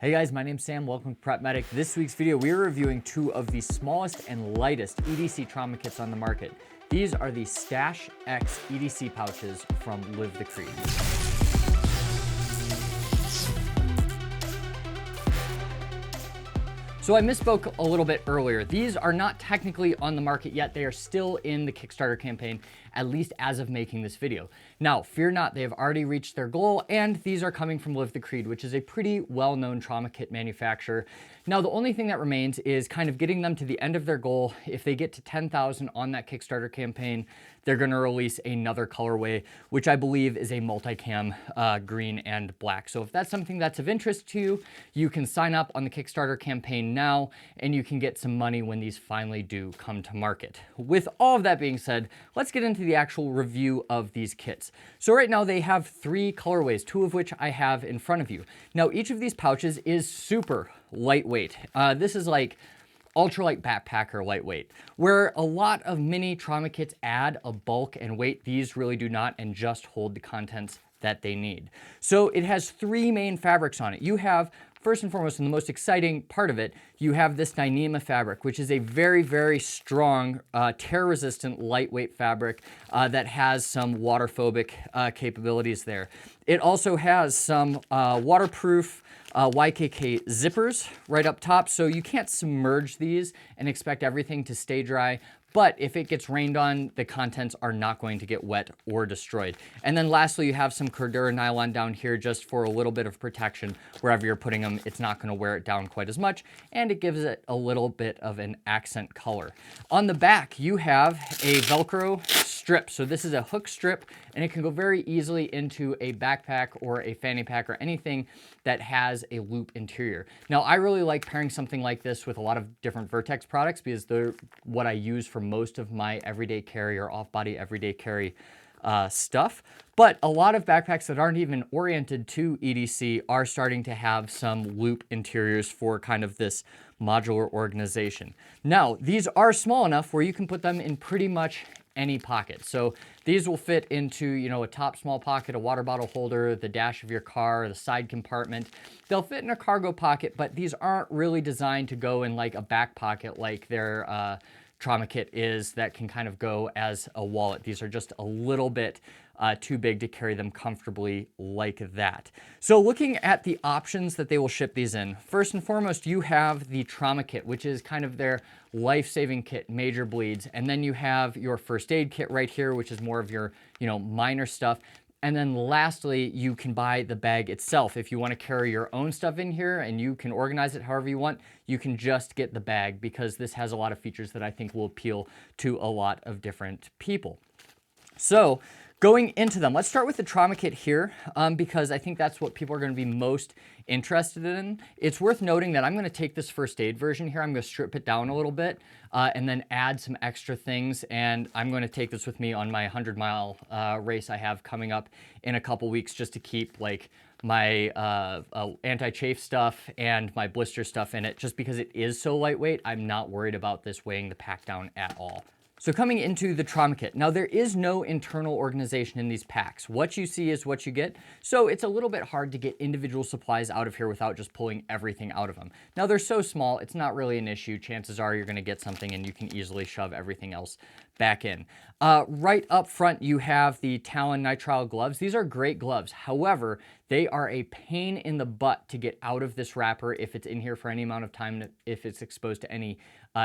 Hey guys, my name's Sam. Welcome to PrepMedic. This week's video, we are reviewing two of the smallest and lightest EDC trauma kits on the market. These are the Stash X EDC pouches from Live the Creed. So I misspoke a little bit earlier. These are not technically on the market yet. They are still in the Kickstarter campaign, at least as of making this video. Now, fear not, they have already reached their goal, and these are coming from Live the Creed, which is a pretty well-known trauma kit manufacturer. Now, the only thing that remains is kind of getting them to the end of their goal. If they get to 10,000 on that Kickstarter campaign, they're gonna release another colorway, which I believe is a multicam green and black. So if that's something that's of interest to you, you can sign up on the Kickstarter campaign now, and you can get some money when these finally do come to market. With all of that being said, let's get into the actual review of these kits. So right now they have three colorways, two of which I have in front of you. Now each of these pouches is super lightweight. This is like ultralight backpacker lightweight. Where a lot of mini trauma kits add a bulk and weight, these really do not, and just hold the contents that they need. So it has three main fabrics on it. You have, first and foremost, and the most exciting part of it, you have this Dyneema fabric, which is a very, very strong, tear-resistant, lightweight fabric that has some water-phobic capabilities there. It also has some waterproof YKK zippers right up top, so you can't submerge these and expect everything to stay dry. But if it gets rained on, the contents are not going to get wet or destroyed. And then lastly, you have some Cordura nylon down here just for a little bit of protection. Wherever you're putting them, it's not gonna wear it down quite as much, and it gives it a little bit of an accent color. On the back, you have a Velcro strip. So this is a hook strip, and it can go very easily into a backpack or a fanny pack or anything that has a loop interior. Now, I really like pairing something like this with a lot of different Vertex products because they're what I use for most of my everyday carry or off-body everyday carry stuff. But a lot of backpacks that aren't even oriented to EDC are starting to have some loop interiors for kind of this modular organization. Now, these are small enough where you can put them in pretty much any pocket. So these will fit into, you know, a top small pocket, a water bottle holder, the dash of your car, the side compartment. They'll fit in a cargo pocket, but these aren't really designed to go in like a back pocket like their trauma kit is that can kind of go as a wallet. These are just a little bit too big to carry them comfortably like that. So looking at the options that they will ship these in, first and foremost, you have the trauma kit, which is kind of their life-saving kit, major bleeds. And then you have your first aid kit right here, which is more of your, you know, minor stuff. And then lastly, you can buy the bag itself. If you want to carry your own stuff in here and you can organize it however you want, you can just get the bag because this has a lot of features that I think will appeal to a lot of different people. So going into them, let's start with the trauma kit here because I think that's what people are going to be most interested in. It's worth noting that I'm going to take this first aid version here. I'm going to strip it down a little bit and then add some extra things. And I'm going to take this with me on my 100-mile race I have coming up in a couple weeks just to keep like my anti-chafe stuff and my blister stuff in it. Just because it is so lightweight, I'm not worried about this weighing the pack down at all. So coming into the trauma kit, now there is no internal organization in these packs. What you see is what you get. So it's a little bit hard to get individual supplies out of here without just pulling everything out of them. Now they're so small, it's not really an issue. Chances are you're gonna get something and you can easily shove everything else back in. Right up front, you have the Talon nitrile gloves. These are great gloves. However, they are a pain in the butt to get out of this wrapper if it's in here for any amount of time, if it's exposed to any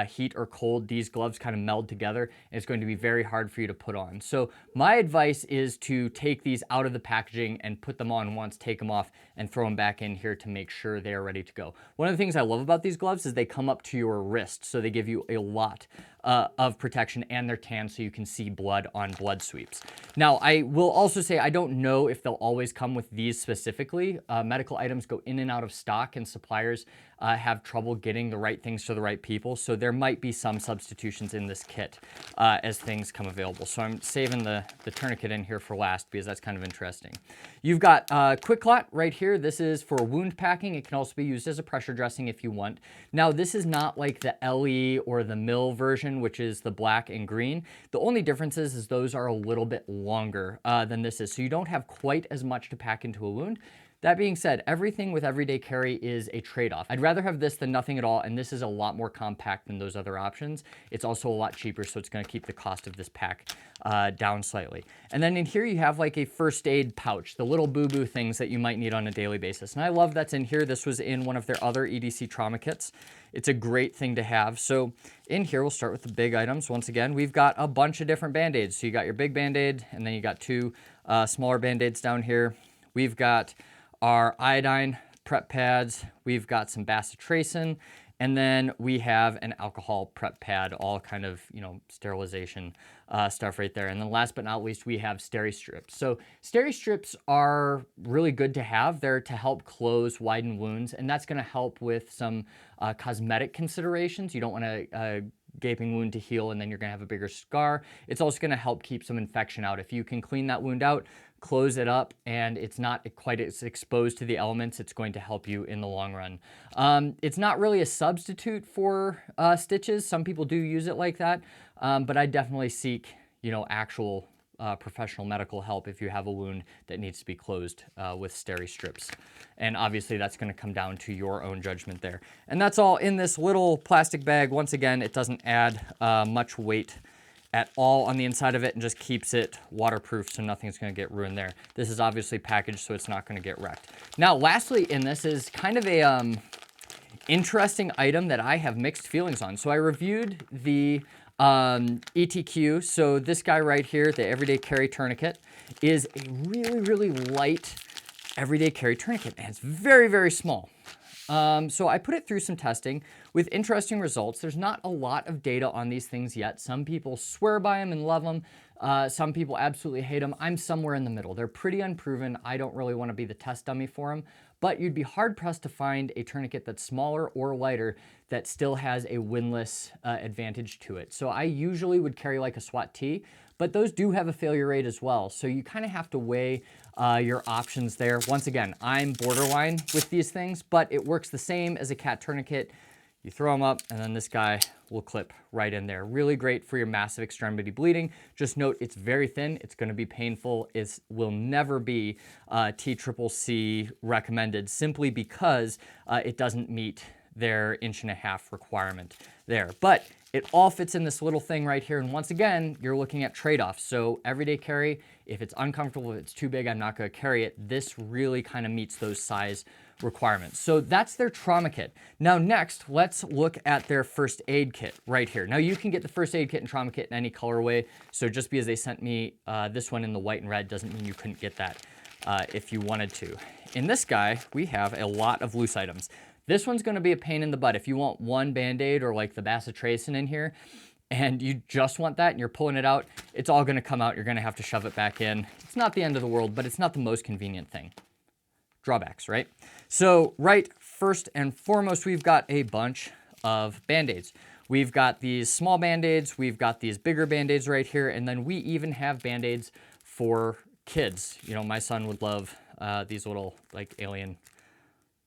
heat or cold. These gloves kind of meld together and it's going to be very hard for you to put on. So my advice is to take these out of the packaging and put them on once, take them off and throw them back in here to make sure they are ready to go. One of the things I love about these gloves is they come up to your wrist, so they give you a lot of protection, and they're tan so you can see blood on blood sweeps. Now, I will also say I don't know if they'll always come with these specifically. Medical items go in and out of stock, and suppliers have trouble getting the right things to the right people, so there might be some substitutions in this kit as things come available. So I'm saving the tourniquet in here for last because that's kind of interesting. You've got Quick Clot right here. This is for wound packing. It can also be used as a pressure dressing if you want. Now, this is not like the LE or the Mill version, which is the black and green. The only difference is those are a little bit longer than this is, so you don't have quite as much to pack into a wound. That being said, everything with everyday carry is a trade-off. I'd rather have this than nothing at all, and this is a lot more compact than those other options. It's also a lot cheaper, so it's gonna keep the cost of this pack down slightly. And then in here you have like a first aid pouch, the little boo-boo things that you might need on a daily basis. And I love that's in here. This was in one of their other EDC trauma kits. It's a great thing to have. So in here, we'll start with the big items. Once again, we've got a bunch of different Band-Aids. So you got your big Band-Aid, and then you got two smaller Band-Aids down here. We've got our iodine prep pads. We've got some bacitracin, and then we have an alcohol prep pad, all kind of, you know, sterilization stuff right there. And then last but not least, we have steri strips. So steri strips are really good to have. They're to help close widen wounds, and that's gonna help with some cosmetic considerations. You don't want a gaping wound to heal and then you're gonna have a bigger scar. It's also gonna help keep some infection out. If you can clean that wound out, close it up, and it's not quite as exposed to the elements, it's going to help you in the long run. It's not really a substitute for stitches. Some people do use it like that, but I definitely seek, you know, actual professional medical help if you have a wound that needs to be closed with steri strips. And obviously that's gonna come down to your own judgment there. And that's all in this little plastic bag. Once again, it doesn't add much weight at all on the inside of it and just keeps it waterproof so nothing's gonna get ruined there. This is obviously packaged so it's not gonna get wrecked. Now, lastly in this is kind of a interesting item that I have mixed feelings on. So I reviewed the ETQ. So this guy right here, the everyday carry tourniquet, is a really, really light everyday carry tourniquet, and it's very, very small. So I put it through some testing with interesting results. There's not a lot of data on these things yet. Some people swear by them and love them. Some people absolutely hate them. I'm somewhere in the middle. They're pretty unproven. I don't really want to be the test dummy for them, but you'd be hard pressed to find a tourniquet that's smaller or lighter that still has a windlass advantage to it. So I usually would carry like a SWAT T, but those do have a failure rate as well. So you kind of have to weigh your options there. Once again, I'm borderline with these things, but it works the same as a cat tourniquet. You throw them up and then this guy will clip right in there. Really great for your massive extremity bleeding. Just note it's very thin. It's gonna be painful. It will never be TCCC recommended simply because it doesn't meet their 1.5 inch requirement there. But it all fits in this little thing right here. And once again, you're looking at trade-offs. So everyday carry, if it's uncomfortable, if it's too big, I'm not gonna carry it. This really kind of meets those size requirements. So that's their trauma kit. Now next, let's look at their first aid kit right here. Now you can get the first aid kit and trauma kit in any colorway. So just because they sent me this one in the white and red doesn't mean you couldn't get that if you wanted to. In this guy, we have a lot of loose items. This one's gonna be a pain in the butt. If you want one Band-Aid or like the bacitracin in here, and you just want that and you're pulling it out, it's all gonna come out. You're gonna have to shove it back in. It's not the end of the world, but it's not the most convenient thing. Drawbacks, right? So right, first and foremost, we've got a bunch of Band-Aids. We've got these small Band-Aids, we've got these bigger Band-Aids right here, and then we even have Band-Aids for kids. You know, my son would love these little like alien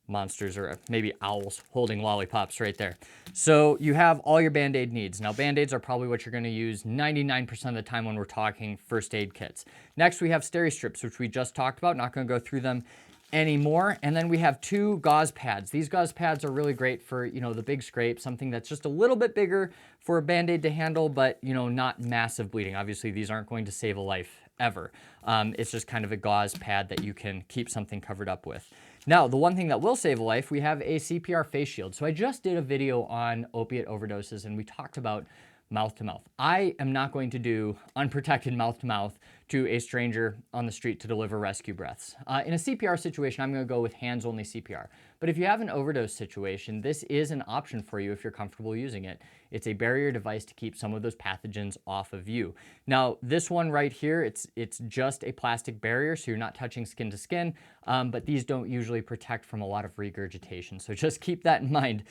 monsters or maybe owls holding lollipops right there. So you have all your Band-Aid needs. Now Band-Aids are probably what you're gonna use 99% of the time when we're talking first aid kits. Next we have steri strips, which we just talked about. Not gonna go through them anymore. And then we have two gauze pads. These gauze pads are really great for, you know, the big scrape, something that's just a little bit bigger for a Band-Aid to handle, but, you know, not massive bleeding. Obviously these aren't going to save a life ever. It's just kind of a gauze pad that you can keep something covered up with. Now, the one thing that will save a life, we have a CPR face shield. So I just did a video on opiate overdoses and we talked about mouth to mouth. I am not going to do unprotected mouth to mouth to a stranger on the street to deliver rescue breaths. In a CPR situation, I'm gonna go with hands only CPR. But if you have an overdose situation, this is an option for you if you're comfortable using it. It's a barrier device to keep some of those pathogens off of you. Now, this one right here, it's just a plastic barrier, so you're not touching skin to skin, but these don't usually protect from a lot of regurgitation. So just keep that in mind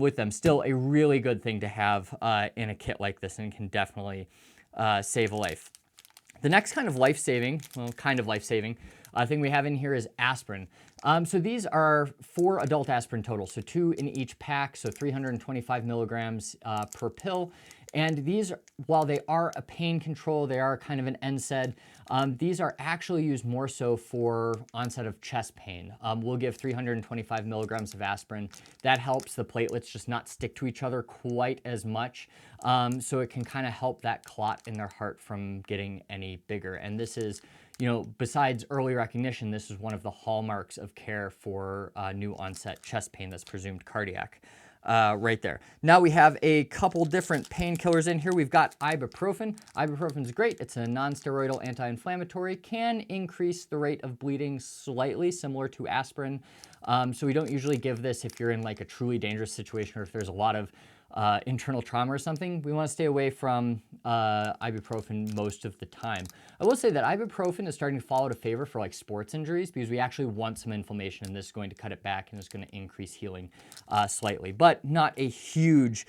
with them. Still a really good thing to have in a kit like this and can definitely save a life. The next kind of life-saving thing we have in here is aspirin. So these are 4 adult aspirin total, so 2 in each pack, so 325 milligrams per pill. And these, while they are a pain control, they are kind of an NSAID, these are actually used more so for onset of chest pain. We'll give 325 milligrams of aspirin. That helps the platelets just not stick to each other quite as much. So it can kind of help that clot in their heart from getting any bigger. And this is, you know, besides early recognition, this is one of the hallmarks of care for new onset chest pain that's presumed cardiac. Right there. Now we have a couple different painkillers in here. We've got ibuprofen. Ibuprofen is great. It's a non-steroidal anti-inflammatory, can increase the rate of bleeding slightly, similar to aspirin. So we don't usually give this if you're in like a truly dangerous situation or if there's a lot of internal trauma or something. We want to stay away from ibuprofen most of the time. I will say that ibuprofen is starting to fall out of favor for like sports injuries because we actually want some inflammation, and this is going to cut it back and it's going to increase healing slightly, but not a huge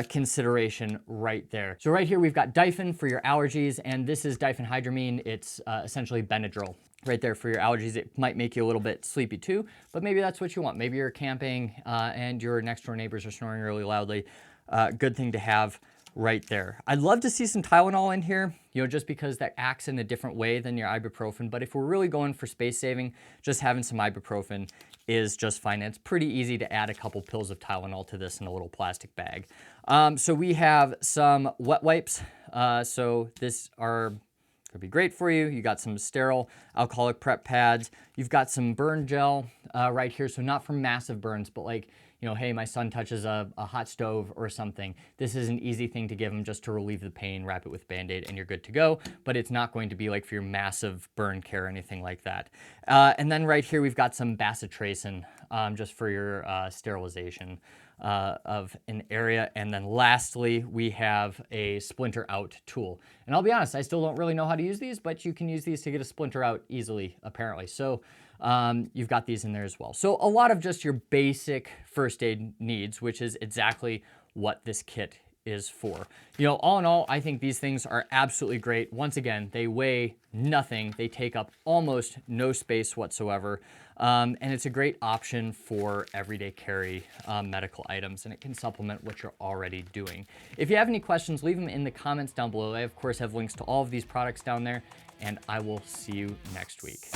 consideration right there. So right here we've got Difen for your allergies, and this is diphenhydramine. It's essentially Benadryl. Right there for your allergies. It might make you a little bit sleepy too, but maybe that's what you want. Maybe you're camping and your next door neighbors are snoring really loudly. Good thing to have right there. I'd love to see some Tylenol in here, you know, just because that acts in a different way than your ibuprofen. But if we're really going for space saving, just having some ibuprofen is just fine. And it's pretty easy to add a couple pills of Tylenol to this in a little plastic bag. So we have some wet wipes. So this are could be great for you. You got some sterile alcoholic prep pads. You've got some burn gel right here. So not for massive burns, but like, you know, hey, my son touches a hot stove or something. This is an easy thing to give him just to relieve the pain, wrap it with Band-Aid, and you're good to go. But it's not going to be like for your massive burn care or anything like that. And then right here, we've got some bacitracin just for your sterilization of an area. And then lastly, we have a splinter out tool. And I'll be honest, I still don't really know how to use these, but you can use these to get a splinter out easily, apparently. So you've got these in there as well. So a lot of just your basic first aid needs, which is exactly what this kit is for. You know, all in all, I think these things are absolutely great. Once again, they weigh nothing. They take up almost no space whatsoever. And it's a great option for everyday carry medical items, and it can supplement what you're already doing. If you have any questions, leave them in the comments down below. I, of course, have links to all of these products down there, and I will see you next week.